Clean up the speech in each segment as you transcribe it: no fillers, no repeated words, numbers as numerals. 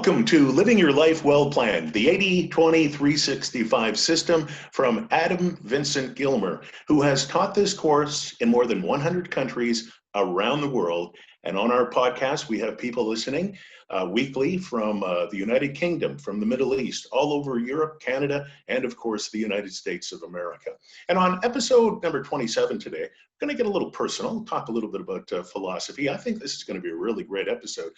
Welcome to Living Your Life Well Planned, the 80-20-365 system from Adam Vincent Gilmer, who has taught this course in more than 100 countries around the world. And on our podcast, we have people listening weekly from the United Kingdom, from the Middle East, all over Europe, Canada, and of course, the United States of America. And on episode number 27 today, we're going to get a little personal, talk a little bit about philosophy. I think this is going to be a really great episode.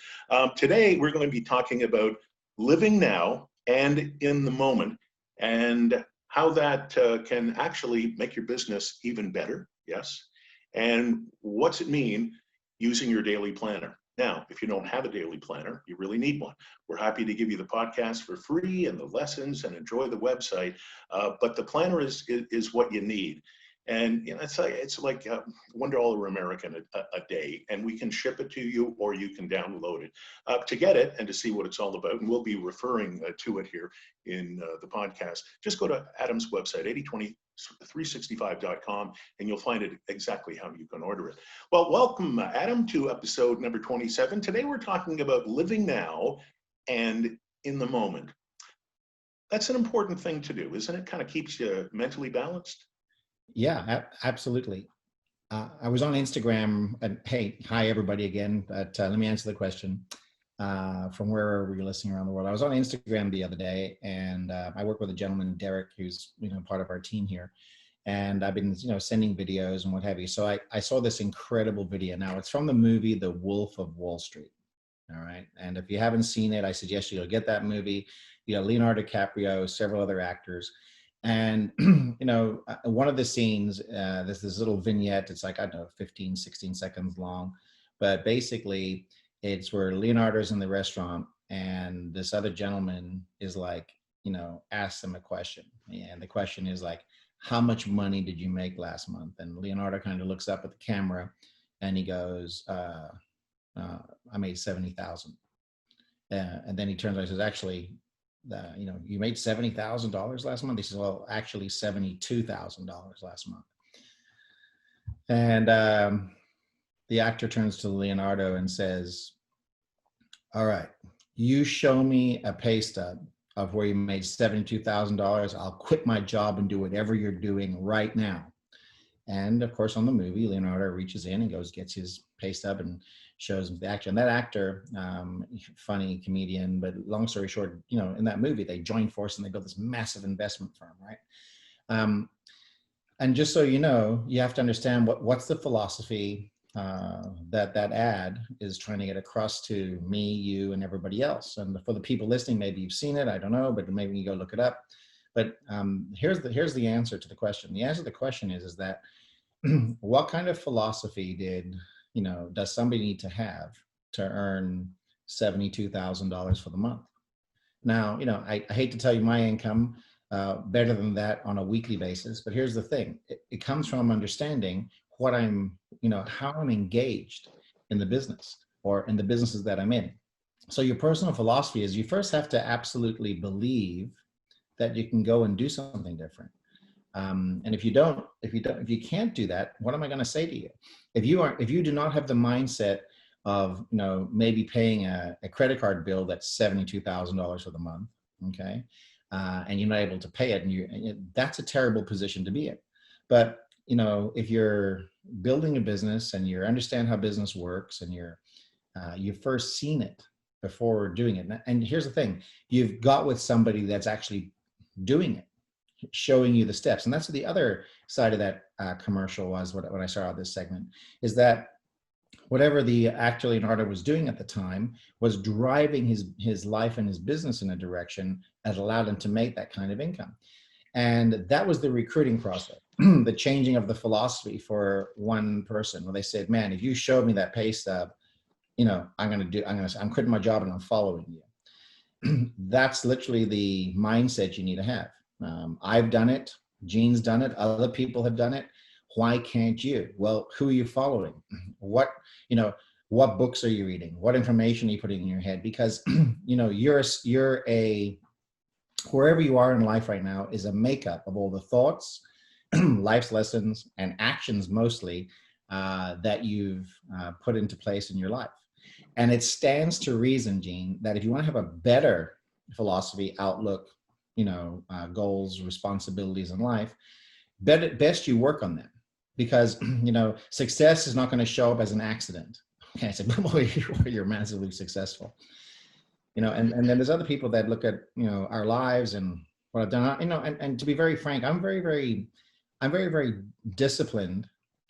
Today, we're going to be talking about living now and in the moment, and how that can actually make your business even better, yes, and what's it mean using your daily planner. Now, if you don't have a daily planner, you really need one. We're happy to give you the podcast for free and the lessons and enjoy the website, but the planner is what you need. And you know, it's like $1 American a day, and we can ship it to you, or you can download it. To get it and to see what it's all about, and we'll be referring to it here in the podcast, just go to Adam's website, 80-20-365.com, and you'll find it exactly how you can order it. Well, welcome, Adam, to episode number 27. Today we're talking about living now and in the moment. That's an important thing to do, isn't it? Kind of keeps you mentally balanced. Yeah, absolutely. I was on Instagram, and hey, hi everybody again, but let me answer the question from wherever you're listening around the world. I was on Instagram the other day, and I work with a gentleman, Derek, who's part of our team here, and I've been sending videos and what have you. So I saw this incredible video. Now it's from the movie The Wolf of Wall Street. All right, and if you haven't seen it, I suggest you go get that movie. Leonardo DiCaprio, several other actors. And, one of the scenes, there's this little vignette, it's like, I don't know, 15, 16 seconds long, but basically it's where Leonardo's in the restaurant and this other gentleman is like, asks him a question. And the question is like, how much money did you make last month? And Leonardo kind of looks up at the camera and he goes, I made 70,000. And then he turns around and says, actually, you made $70,000 last month. He says, well, actually $72,000 last month. And the actor turns to Leonardo and says, all right, you show me a pay stub of where you made $72,000. I'll quit my job and do whatever you're doing right now. And of course, on the movie, Leonardo reaches in and gets his pay stub and shows him the actor. And that actor, funny comedian, but long story short, in that movie, they joined forces and they built this massive investment firm, right? And just so you know, you have to understand what's the philosophy that ad is trying to get across to me, you, and everybody else. And for the people listening, maybe you've seen it, I don't know, but maybe you go look it up. But here's the answer to the question. The answer to the question is that what kind of philosophy does somebody need to have to earn $72,000 for the month? Now, I hate to tell you my income better than that on a weekly basis, but here's the thing. It comes from understanding what how I'm engaged in the business or in the businesses that I'm in. So your personal philosophy is you first have to absolutely believe that you can go and do something different. And if you can't do that, what am I going to say to you? If you do not have the mindset of, maybe paying a credit card bill that's $72,000 for the month, okay, and you're not able to pay it, and that's a terrible position to be in. But if you're building a business and you understand how business works and you've first seen it before doing it, and here's the thing, you've got with somebody that's actually doing it, showing you the steps. And that's the other side of that commercial was when I started this segment, is that whatever the actor Leonardo was doing at the time was driving his life and his business in a direction that allowed him to make that kind of income. And that was the recruiting process, the changing of the philosophy for one person, where they said, man, if you showed me that pay stub, I'm quitting my job and I'm following you. That's literally the mindset you need to have. I've done it. Gene's done it. Other people have done it. Why can't you? Well, who are you following? What books are you reading? What information are you putting in your head? Because, wherever you are in life right now is a makeup of all the thoughts, life's lessons, and actions mostly that you've put into place in your life. And it stands to reason, Gene, that if you want to have a better philosophy, outlook, goals, responsibilities in life, best you work on them, because success is not going to show up as an accident. Okay, so you're massively successful. And then there's other people that look at our lives and what I've done. And to be very frank, I'm very disciplined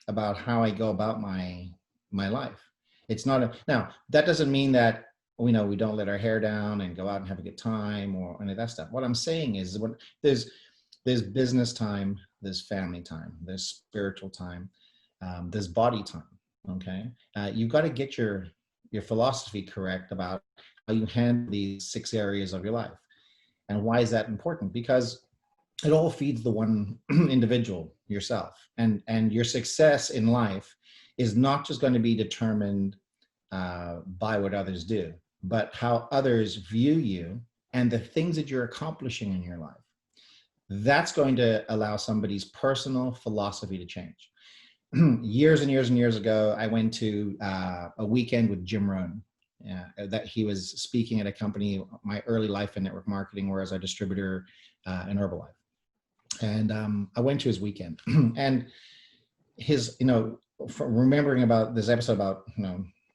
about how I go about my life. It's not now that doesn't mean that we don't let our hair down and go out and have a good time or any of that stuff. What I'm saying is when there's business time, there's family time, there's spiritual time, there's body time. Okay, you've got to get your philosophy correct about how you handle these 6 areas of your life. And why is that important? Because it all feeds the one individual, yourself, and your success in life is not just going to be determined by what others do, but how others view you and the things that you're accomplishing in your life. That's going to allow somebody's personal philosophy to change. Years and years and years ago, I went to a weekend with Jim Rohn. That he was speaking at a company, my early life in network marketing, where I was a distributor in Herbalife. And I went to his weekend, and his, remembering about this episode about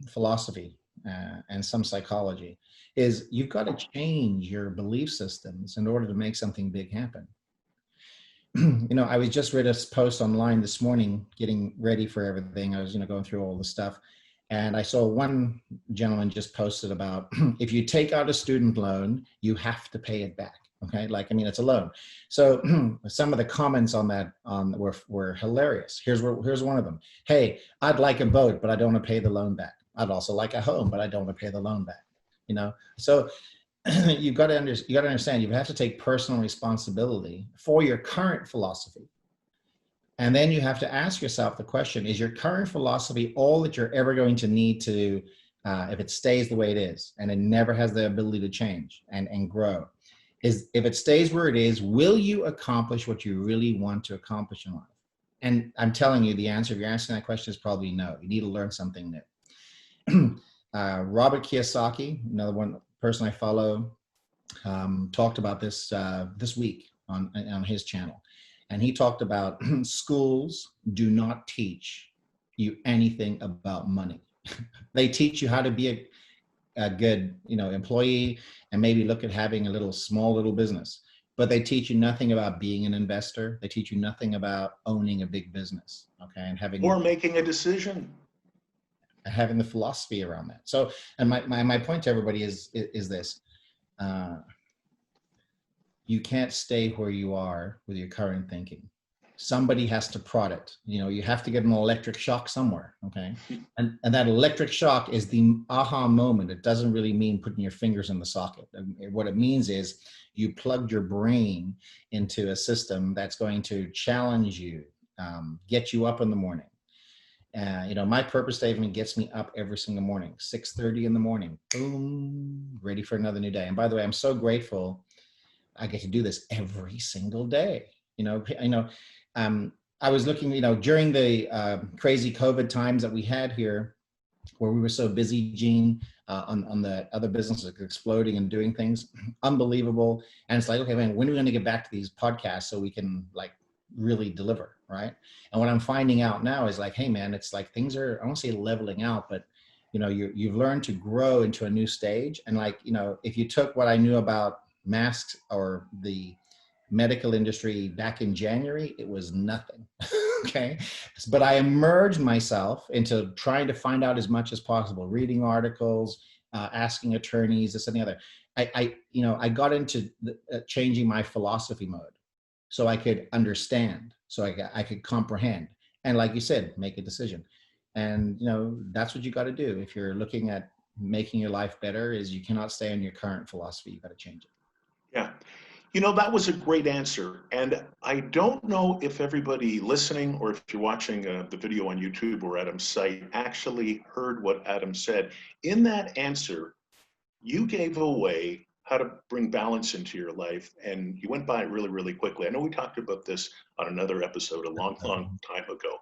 philosophy and some psychology, is you've got to change your belief systems in order to make something big happen. I was just read a post online this morning, getting ready for everything. I was, going through all the stuff. And I saw one gentleman just posted about, if you take out a student loan, you have to pay it back. Okay. It's a loan. So some of the comments on that were hilarious. Here's one of them. Hey, I'd like a boat, but I don't want to pay the loan back. I'd also like a home, but I don't want to pay the loan back. So you've got to understand, you have to take personal responsibility for your current philosophy. And then you have to ask yourself the question, is your current philosophy all that you're ever going to need to, if it stays the way it is, and it never has the ability to change and grow? If it stays where it is, will you accomplish what you really want to accomplish in life? And I'm telling you, the answer, if you're asking that question, is probably no. You need to learn something new. Robert Kiyosaki, another one person I follow, talked about this this week on his channel. And he talked about schools do not teach you anything about money. They teach you how to be a good, employee, and maybe look at having a small little business. But they teach you nothing about being an investor. They teach you nothing about owning a big business. Okay, and making a decision. Having the philosophy around that. So, and my point to everybody is this. You can't stay where you are with your current thinking. Somebody has to prod it. You have to get an electric shock somewhere. Okay. And that electric shock is the aha moment. It doesn't really mean putting your fingers in the socket. And what it means is you plugged your brain into a system that's going to challenge you, get you up in the morning. My purpose statement gets me up every single morning, 6:30 in the morning, boom, ready for another new day. And by the way, I'm so grateful I get to do this every single day. I was looking, during the crazy COVID times that we had here, where we were so busy, Gene, on the other businesses exploding and doing things, unbelievable. And it's like, okay, man, when are we going to get back to these podcasts so we can really deliver, right? And what I'm finding out now is hey, man, it's things are, I won't say leveling out, but you've learned to grow into a new stage. And if you took what I knew about masks or the medical industry back in January, it was nothing. Okay. But I immersed myself into trying to find out as much as possible, reading articles, asking attorneys, this and the other. I got into changing my philosophy mode so I could understand, so I could comprehend. And like you said, make a decision. And, that's what you got to do. If you're looking at making your life better, is you cannot stay on your current philosophy. You got to change it. Yeah. That was a great answer. And I don't know if everybody listening or if you're watching the video on YouTube or Adam's site actually heard what Adam said. In that answer, you gave away how to bring balance into your life, and you went by it really, really quickly. I know we talked about this on another episode a long time ago,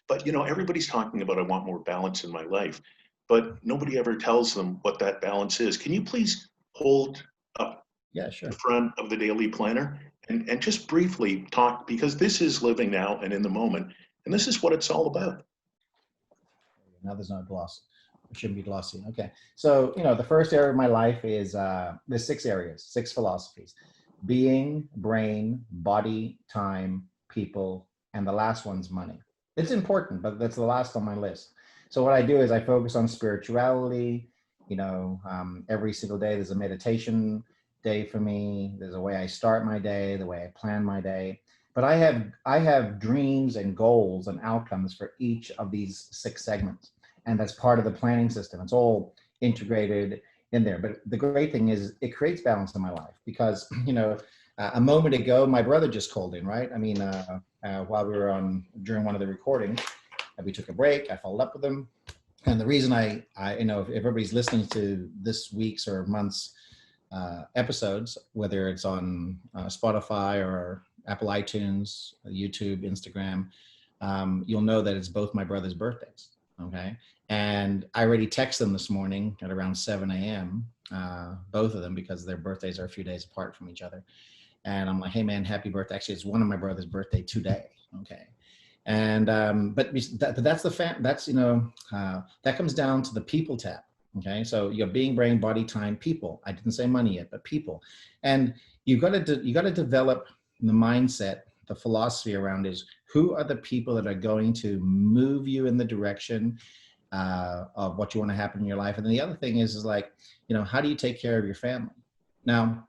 but everybody's talking about, I want more balance in my life. but nobody ever tells them what that balance is. Can you please hold up Yeah, the sure. front of the Daily Planner and just briefly talk, because this is living now and in the moment, and this is what it's all about. Now there's no gloss. It shouldn't be glossy. Okay. So, the first area of my life is there's 6 areas, 6 philosophies: being, brain, body, time, people, and the last one's money. It's important, but that's the last on my list. So what I do is I focus on spirituality. Every single day there's a meditation day for me. There's a way I start my day, the way I plan my day. But I have dreams and goals and outcomes for each of these 6 segments, and that's part of the planning system. It's all integrated in there. But the great thing is it creates balance in my life because a moment ago my brother just called in, right? I mean, while we were on during one of the recordings, we took a break. I followed up with him, and the reason I if everybody's listening to this week's or month's episodes, whether it's on Spotify or Apple iTunes, YouTube, Instagram, you'll know that it's both my brother's birthdays. Okay. And I already texted them this morning at around 7 a.m., both of them, because their birthdays are a few days apart from each other. And I'm like, hey man, happy birthday. Actually, it's one of my brother's birthday today. Okay. And, that's that comes down to the people tab. Okay. So you're being, brain, body, time, people. I didn't say money yet, but people. And you got to develop the mindset, the philosophy around is who are the people that are going to move you in the direction of what you want to happen in your life. And then the other thing is like, how do you take care of your family? Now,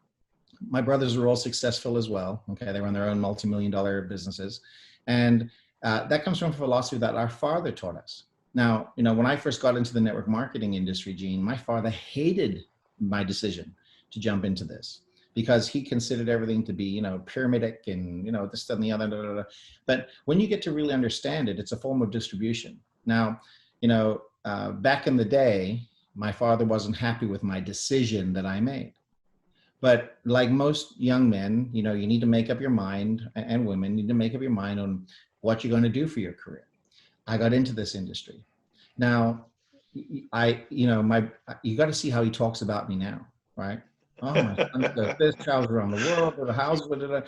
my brothers are all successful as well. Okay. They run their own multi-million-dollar businesses. And that comes from a philosophy that our father taught us. Now, when I first got into the network marketing industry, Gene, my father hated my decision to jump into this, because he considered everything to be, pyramidic and, this and the other. Blah, blah, blah. But when you get to really understand it, it's a form of distribution. Now, back in the day, my father wasn't happy with my decision that I made. But like most young men, you need to make up your mind, and women need to make up your mind on what you're going to do for your career. I got into this industry. Now, you got to see how he talks about me now, right? Oh, my son does this, travels around the world, to the house, blah, blah, blah.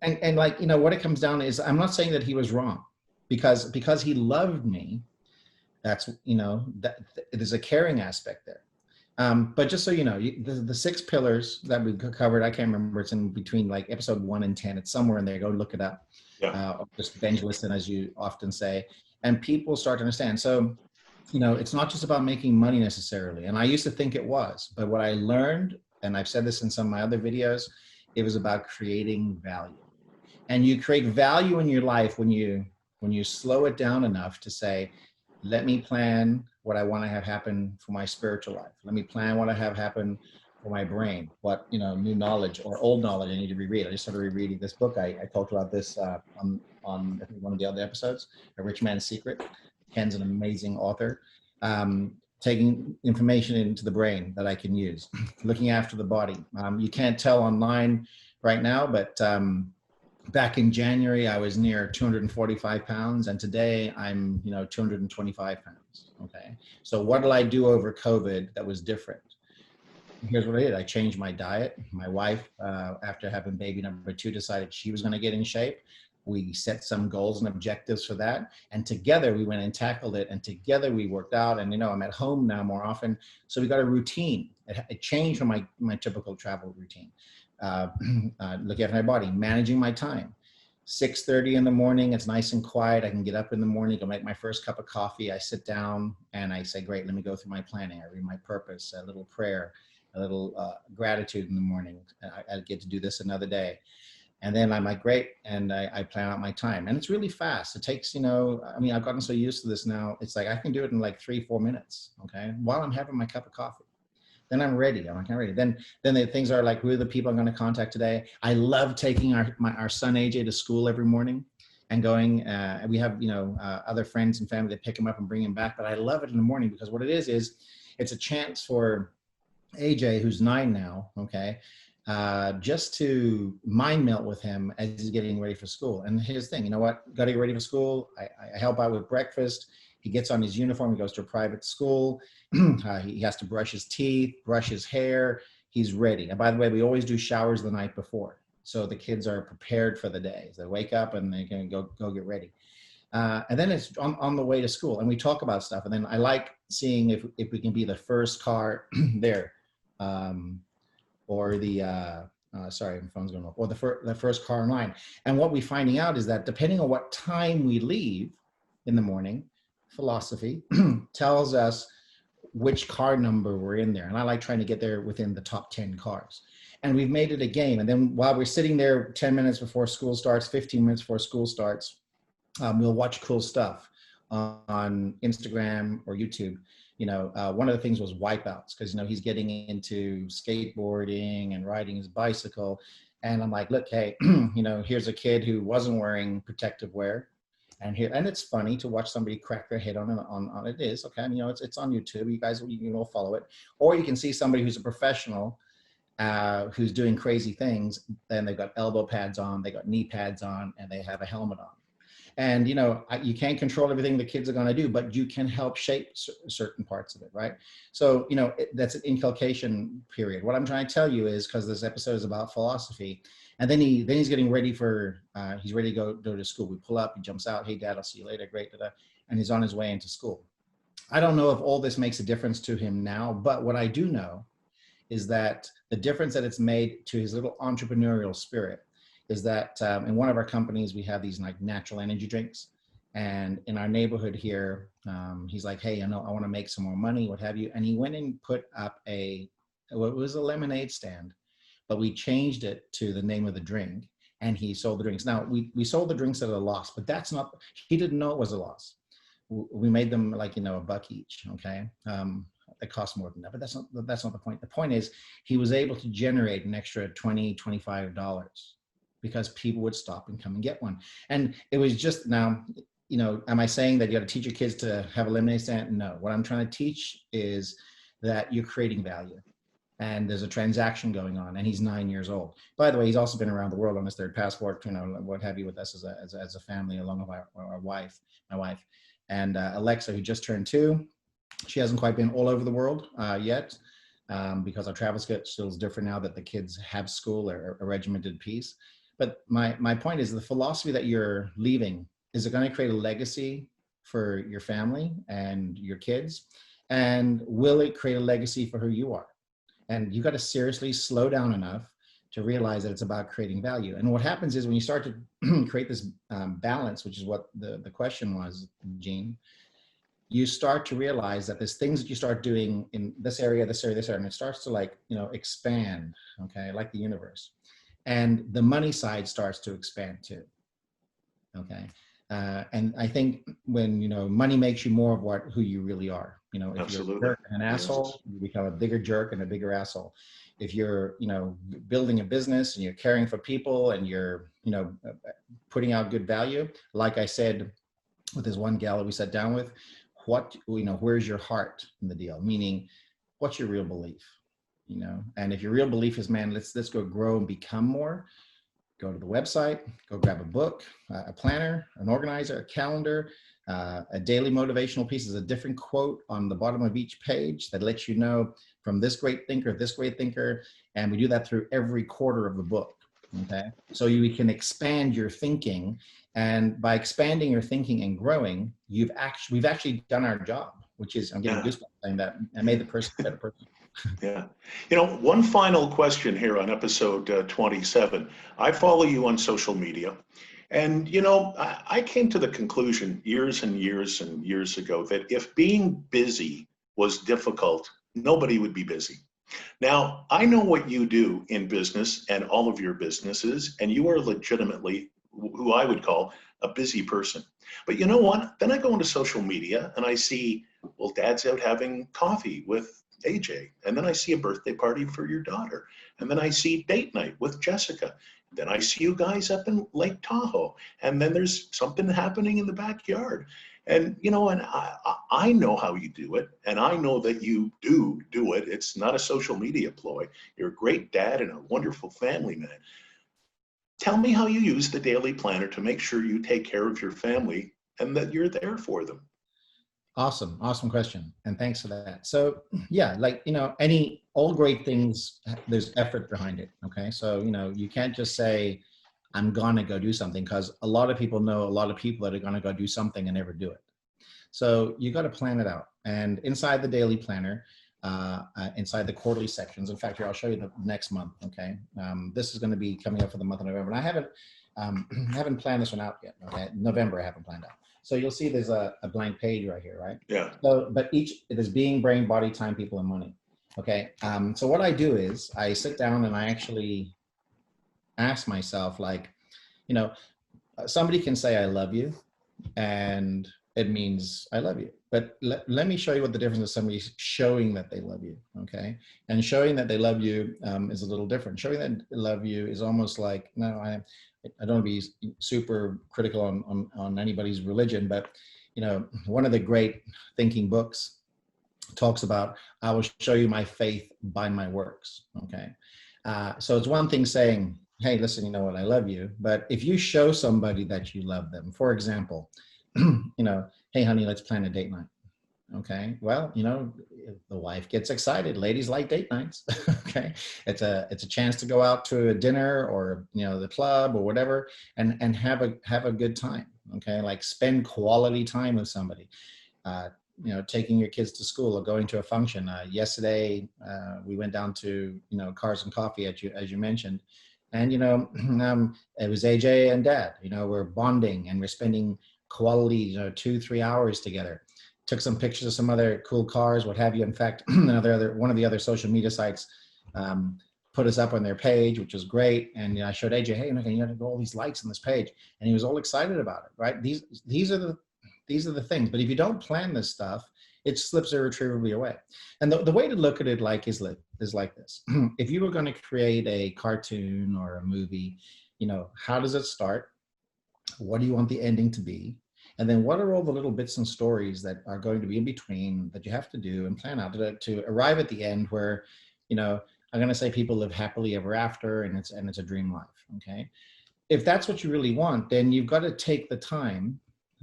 And what it comes down to is, I'm not saying that he was wrong, because he loved me. That's, that there's a caring aspect there. But just so you know, the 6 pillars that we covered, I can't remember, it's in between like episode 1 and 10. It's somewhere in there. Go look it up. Yeah. Just binge listen, as you often say, and people start to understand. So, it's not just about making money necessarily. And I used to think it was, but what I learned, and I've said this in some of my other videos, it was about creating value. And you create value in your life when you slow it down enough to say, let me plan what I want to have happen for my spiritual life. Let me plan what I have happen for my brain, what, new knowledge or old knowledge I need to reread. I just started rereading this book. I talked about this on I think one of the other episodes, A Rich Man's Secret. Ken's an amazing author. Taking information into the brain that I can use, looking after the body. You can't tell online right now, but back in January, I was near 245 pounds, and today I'm, 225 pounds. Okay. So what did I do over COVID that was different? Here's what I did. I changed my diet. My wife, after having baby number 2, decided she was going to get in shape. We set some goals and objectives for that. And together we went and tackled it. And together we worked out. And, I'm at home now more often. So we got a routine. It changed from my typical travel routine. Looking after my body, managing my time. 6:30 in the morning, it's nice and quiet. I can get up in the morning, go make my first cup of coffee. I sit down and I say, great, let me go through my planning. I read my purpose, a little prayer, a little gratitude in the morning. I get to do this another day. And then I'm like, great. And I plan out my time. And it's really fast. It takes, I've gotten so used to this now. It's like I can do it in like 3-4 minutes, okay, while I'm having my cup of coffee. Then I'm ready. I'm ready. Then the things are like, who are the people I'm going to contact today? I love taking our son AJ to school every morning and going. We have other friends and family that pick him up and bring him back. But I love it in the morning because what it is it's a chance for AJ, who's 9 now, okay, just to mind melt with him as he's getting ready for school. And here's the thing, got to get ready for school. I help out with breakfast. He gets on his uniform, he goes to a private school. He has to brush his teeth, brush his hair. He's ready. And by the way, we always do showers the night before, so the kids are prepared for the day. They wake up and they can go get ready. And then it's on the way to school, and we talk about stuff. And then I like seeing if we can be the first car there, or the sorry, my phone's going off, or the first car in line. And what we're finding out is that depending on what time we leave in the morning, philosophy tells us which car number we're in there. And I like trying to get there within the top 10 cars. And we've made it a game. And then while we're sitting there 10 minutes before school starts, 15 minutes before school starts, we'll watch cool stuff on Instagram or YouTube. One of the things was wipeouts, because, he's getting into skateboarding and riding his bicycle. And I'm like, look, hey, here's a kid who wasn't wearing protective wear. And it's funny to watch somebody crack their head on it is, okay. It's on YouTube. You guys, you can all follow it. Or you can see somebody who's a professional, who's doing crazy things. Then they've got elbow pads on, they got knee pads on, and they have a helmet on. And, you can't control everything the kids are going to do, but you can help shape certain parts of it, right? So, that's an inculcation period. What I'm trying to tell you is, because this episode is about philosophy, and then he's getting ready he's ready to go to school. We pull up, he jumps out, hey, Dad, I'll see you later, great, and he's on his way into school. I don't know if all this makes a difference to him now, but what I do know is that the difference that it's made to his little entrepreneurial spirit is that in one of our companies, we have these like natural energy drinks. And in our neighborhood here, he's like, hey, I want to make some more money, what have you. And he went and put up it was a lemonade stand, but we changed it to the name of the drink, and he sold the drinks. Now, we sold the drinks at a loss, but he didn't know it was a loss. We made them like, $1 each, okay? It cost more than that, but that's not the point. The point is, he was able to generate an extra $20, $25. Because people would stop and come and get one. And it was just, now, am I saying that you got to teach your kids to have a lemonade stand? No. What I'm trying to teach is that you're creating value, and there's a transaction going on, and he's 9 years old. By the way, he's also been around the world on his third passport, what have you, with us as a family, along with my wife. And Alexa, who just turned 2, she hasn't quite been all over the world yet, because our travel schedule is different now that the kids have school or a regimented piece. But my point is, the philosophy that you're leaving, is it going to create a legacy for your family and your kids? And will it create a legacy for who you are? And you got to seriously slow down enough to realize that it's about creating value. And what happens is, when you start to create this balance, which is what the question was, Gene, you start to realize that there's things that you start doing in this area, and it starts to expand, okay, like the universe. And the money side starts to expand too, okay? And I think when, money makes you more of who you really are. If Absolutely. You're a jerk and an asshole, you become a bigger jerk and a bigger asshole. If you're, building a business and you're caring for people and you're, putting out good value, like I said, with this one gal that we sat down with, where's your heart in the deal? Meaning, what's your real belief? And if your real belief is, man, let's go grow and become more, go to the website, go grab a book, a planner, an organizer, a calendar, a daily motivational piece is a different quote on the bottom of each page that lets you know from this great thinker. And we do that through every quarter of the book. Okay. So you can expand your thinking, and by expanding your thinking and growing, we've actually done our job, which is, I'm getting goosebumps saying that, and made the person a better person. Yeah. One final question here on episode 27. I follow you on social media, and, I came to the conclusion years and years and years ago that if being busy was difficult, nobody would be busy. Now, I know what you do in business and all of your businesses, and you are legitimately who I would call a busy person. But you know what? Then I go into social media and I see, well, Dad's out having coffee with AJ. And then I see a birthday party for your daughter. And then I see date night with Jessica. Then I see you guys up in Lake Tahoe. And then there's something happening in the backyard. And, I know how you do it. And I know that you do it. It's not a social media ploy. You're a great dad and a wonderful family man. Tell me how you use the daily planner to make sure you take care of your family and that you're there for them. Awesome. Awesome question. And thanks for that. So yeah, like, any, all great things, there's effort behind it. Okay. So, you can't just say, I'm going to go do something, because a lot of people know a lot of people that are going to go do something and never do it. So you got to plan it out. And inside the daily planner, inside the quarterly sections, in fact, here, I'll show you the next month. Okay. This is going to be coming up for the month of November. And I haven't planned this one out yet. Okay. November, I haven't planned out. So you'll see there's a blank page right here, right? Yeah. So, but it is being, brain, body, time, people, and money. Okay. So what I do is I sit down and I actually ask myself, like, somebody can say, I love you, and it means I love you. But let me show you what the difference is. Somebody showing that they love you, okay? And showing that they love you is a little different. Showing that they love you is almost like, no, I don't want to be super critical on anybody's religion, but one of the great thinking books talks about, I will show you my faith by my works, okay? So it's one thing saying, hey, listen, you know what, I love you. But if you show somebody that you love them, for example, hey, honey, let's plan a date night. Okay. Well, the wife gets excited. Ladies like date nights. Okay. It's a chance to go out to a dinner or, the club or whatever, and have a good time. Okay. Like spend quality time with somebody. Taking your kids to school or going to a function. Yesterday, we went down to, Cars and Coffee, as you mentioned. And, it was AJ and Dad, we're bonding and we're spending quality, 2-3 hours together. Took some pictures of some other cool cars, what have you. In fact, one of the other social media sites put us up on their page, which was great. And I showed AJ, hey, you got to go all these likes on this page. And he was all excited about it, right? These are the things. But if you don't plan this stuff, it slips irretrievably away. And the way to look at it is like this. If you were going to create a cartoon or a movie, how does it start? What do you want the ending to be? And then what are all the little bits and stories that are going to be in between that you have to do and plan out to arrive at the end where, I'm going to say people live happily ever after, and it's a dream life. Okay. If that's what you really want, then you've got to take the time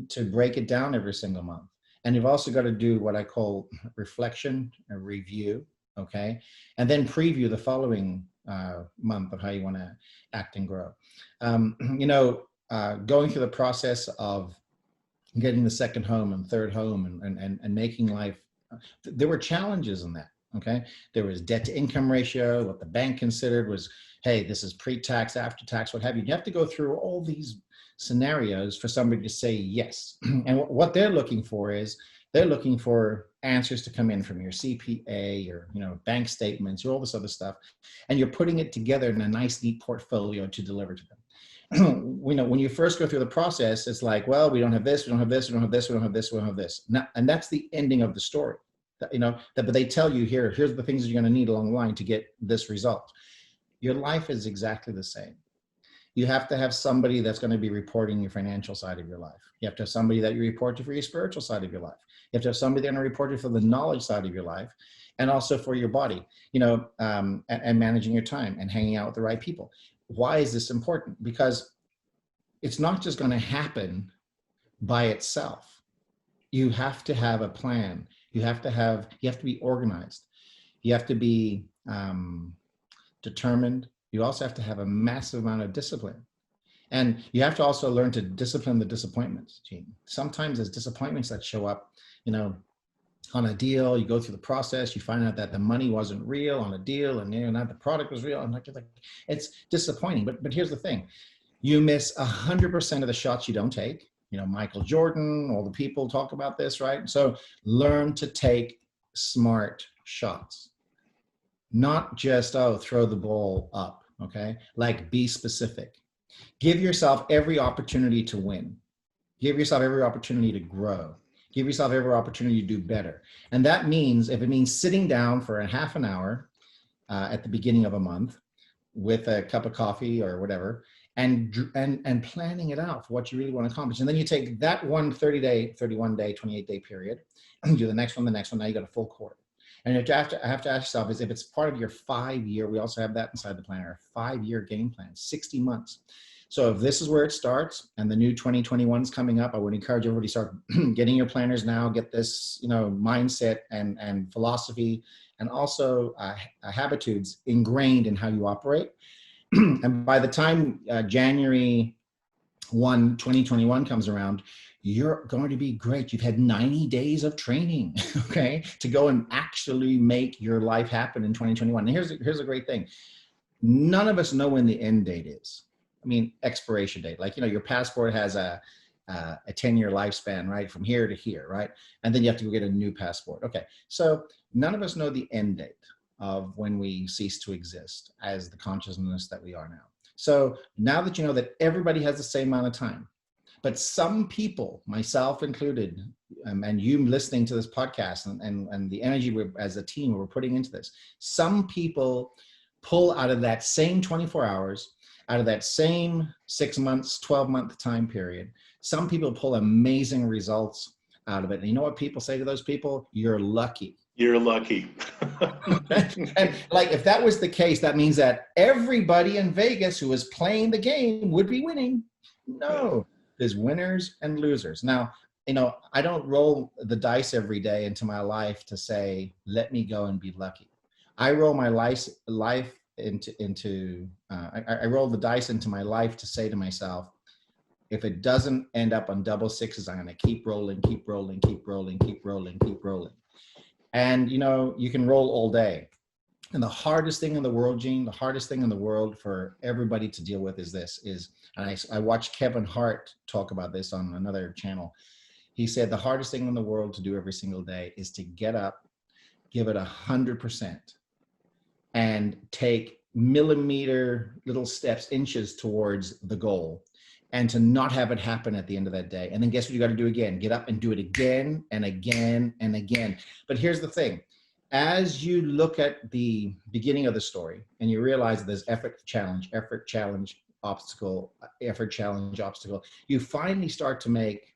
to break it down every single month. And you've also got to do what I call reflection, a review. Okay. And then preview the following month of how you want to act and grow. Going through the process of getting the second home and third home and making life, there were challenges in that. Okay. There was debt to income ratio. What the bank considered was, hey, this is pre-tax, after tax, what have you. You have to go through all these scenarios for somebody to say yes. And what they're looking for is they're looking for answers to come in from your CPA or, bank statements or all this other stuff. And you're putting it together in a nice, neat portfolio to deliver to them. When you first go through the process, it's like, well, we don't have this, we don't have this, we don't have this, we don't have this, we don't have this. Now, and that's the ending of the story. But they tell you here's the things you're going to need along the line to get this result. Your life is exactly the same. You have to have somebody that's going to be reporting your financial side of your life. You have to have somebody that you report to for your spiritual side of your life. You have to have somebody that's going to report to for the knowledge side of your life, and also for your body, and managing your time and hanging out with the right people. Why is this important? Because it's not just going to happen by itself. You have to have a plan. You have to be organized. You have to be determined. You also have to have a massive amount of discipline. And you have to also learn to discipline the disappointments, Gene. Sometimes there's disappointments that show up, on a deal. You go through the process, you find out that the money wasn't real on a deal, and not the product was real. And it's disappointing. But here's the thing: you miss 100% of the shots you don't take. Michael Jordan, all the people talk about this, right? So learn to take smart shots, not just throw the ball up. Okay, like be specific. Give yourself every opportunity to win. Give yourself every opportunity to grow. Give yourself every opportunity to do better. And that means, if it means sitting down for a half an hour at the beginning of a month with a cup of coffee or whatever, and planning it out for what you really want to accomplish. And then you take that one 30-day, 31-day, 28-day period, and do the next one, now you got a full quarter. And you have to ask yourself is if it's part of your 5-year, we also have that inside the planner, 5-year game plan, 60 months. So if this is where it starts and the new 2021 is coming up, I would encourage everybody to start getting your planners now, get this, mindset and philosophy and also habitudes ingrained in how you operate. And by the time January 1, 2021 comes around, you're going to be great. You've had 90 days of training, okay, to go and actually make your life happen in 2021. And here's a great thing. None of us know when the end date is. I mean, expiration date. Like, your passport has a 10-year lifespan, right? From here to here, right? And then you have to go get a new passport. Okay. So none of us know the end date of when we cease to exist as the consciousness that we are now. So now that you know that everybody has the same amount of time, but some people, myself included, and you listening to this podcast and the energy as a team we're putting into this, some people pull out of that same 24 hours, out of that same 6 months, 12-month time period. Some people pull amazing results out of it. And you know what people say to those people? You're lucky. You're lucky. And like, if that was the case, that means that everybody in Vegas who was playing the game would be winning. No, there's winners and losers. Now, I don't roll the dice every day into my life to say, let me go and be lucky. I roll my life I roll the dice into my life to say to myself, if it doesn't end up on double sixes, I'm going to keep rolling, keep rolling, keep rolling, keep rolling, keep rolling. And, you can roll all day. And the hardest thing in the world, Gene, the hardest thing in the world for everybody to deal with and I watched Kevin Hart talk about this on another channel. He said the hardest thing in the world to do every single day is to get up, give it 100%, and take millimeter little steps, inches towards the goal, and to not have it happen at the end of that day. And then guess what you got to do again? Get up and do it again and again and again. But here's the thing. As you look at the beginning of the story and you realize there's effort, challenge, obstacle, effort, challenge, obstacle, you finally start to make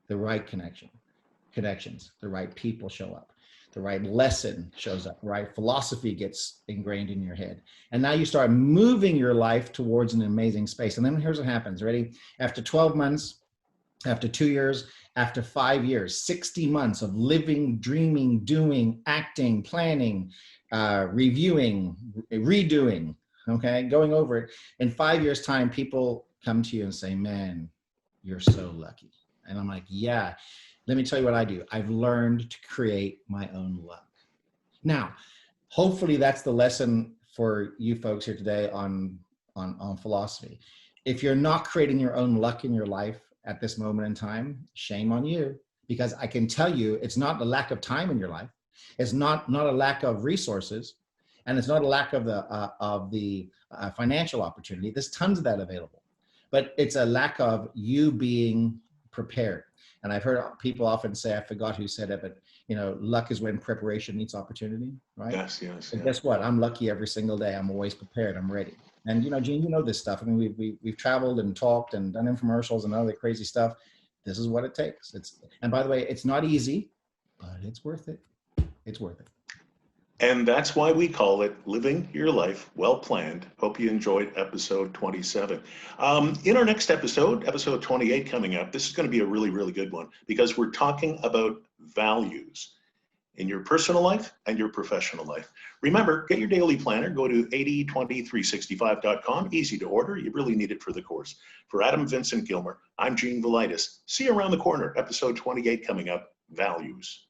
the right connections, the right people show up. The right lesson shows up, right? Philosophy gets ingrained in your head. And now you start moving your life towards an amazing space. And then here's what happens, ready? After 12 months, after 2 years, after 5 years, 60 months of living, dreaming, doing, acting, planning, reviewing, redoing, okay, going over it. In 5 years' time, people come to you and say, man, you're so lucky. And I'm like, yeah. Let me tell you what I do. I've learned to create my own luck. Now, hopefully that's the lesson for you folks here today on philosophy. If you're not creating your own luck in your life at this moment in time, shame on you, because I can tell you it's not a lack of time in your life. It's not a lack of resources, and it's not a lack of the financial opportunity. There's tons of that available, but it's a lack of you being prepared. And I've heard people often say, I forgot who said it, but luck is when preparation meets opportunity, right? Yes. And guess what? I'm lucky every single day. I'm always prepared. I'm ready. And Gene, this stuff. I mean, we've traveled and talked and done infomercials and other crazy stuff. This is what it takes. And by the way, it's not easy, but it's worth it. It's worth it. And that's why we call it Living Your Life Well Planned. Hope you enjoyed episode 27. In our next episode 28 coming up, this is going to be a really, really good one because we're talking about values in your personal life and your professional life. Remember, get your daily planner. Go to 80/20/365.com. Easy to order. You really need it for the course. For Adam Vincent Gilmer, I'm Gene Velitis. See you around the corner. Episode 28 coming up, Values.